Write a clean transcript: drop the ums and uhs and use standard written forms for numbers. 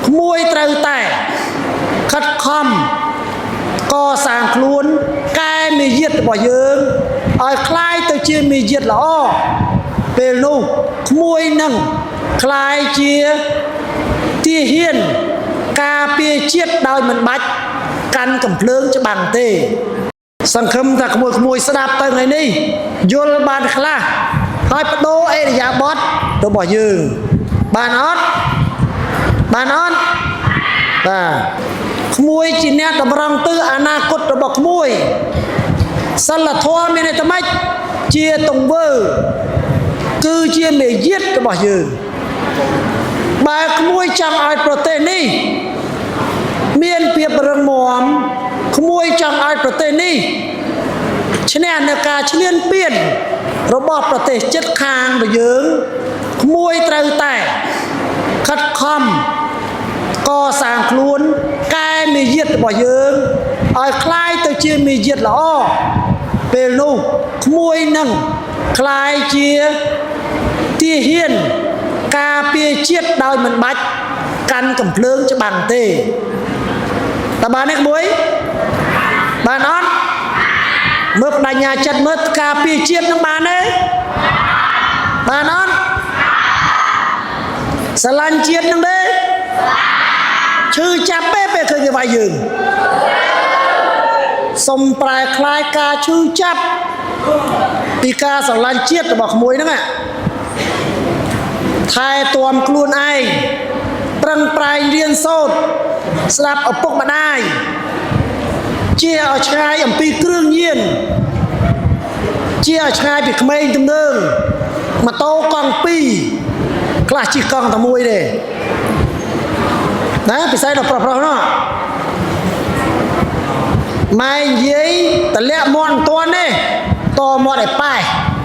ក្មួយត្រូវតែខិតខំកសាងខ្លួនកែមាយាទរបស់យើងឲ្យคล้ายទៅជាមាយាទល្អពេលនោះក្មួយនឹងคล้ายជាទាហានការពារជាតិដោយមិនបាច់កាន់កំភ្លើងច្បាំងទេសង្ឃឹមថាក្មួយស្ដាប់ទៅថ្ងៃនេះយល់បានខ្លះហើយបដូរអេរយាបថរបស់យើងបានអត់បាទក្មួយជាអ្នកតម្រង់ទិសអនាគតរបស់ក្មួយសិលធម៌មានន័យថាម៉េចជាទង្វើគឺជាមាយាទរបស់យើងបើក្មួយចង់ឲ្យប្រទេសនេះមានភាពរឹងមាំក្មួយចង់ឲ្យប្រទេសនេះឈ្នះនៅការឈ្លានពានរបស់ប្រទេសជិតខាងរបស់យើងក្មួយត្រូវតែខិតខំកសាងខ្លួនកែមាយាទរបស់យើងឲ្យคล้ายទៅជាមាយាទល្អពេលនោះក្មួយនឹងคล้ายជាទាហានការពារជាតិដោយមិនបាច់កាន់កំភ្លើងច្បាំងទេតើបានទេក្មួយបានអត់មើលបញ្ញាចិត្តមើលការពារជាតិនឹងបានទេបានអត់ស្រឡាញ់ជាតិនឹងទេឈឺចាប់ពេលឃើញគេវាយយើងសុំប្រែคล้ายការឈឺចាប់ពីការស្រឡាញ់ជាតិរបស់ក្មួយហ្នឹងថែទាំខ្លួនឯងប្រឹងប្រែងរៀនសូត្រស្ដាប់ឪពុកម្ដាយជាឲ្យឆ្ងាយអំពីគ្រឿងញៀនជាឲ្យឆ្ងាយពីក្មេងទំនើងម៉ូតូកង់2ខ្លះជិះកង់តែមួយទេណាពិសេសដល់ប្រុសនោះម៉ែនិយាយតលាក់មាត់មិនទាន់ទេតមាត់ឲ្យប៉ែ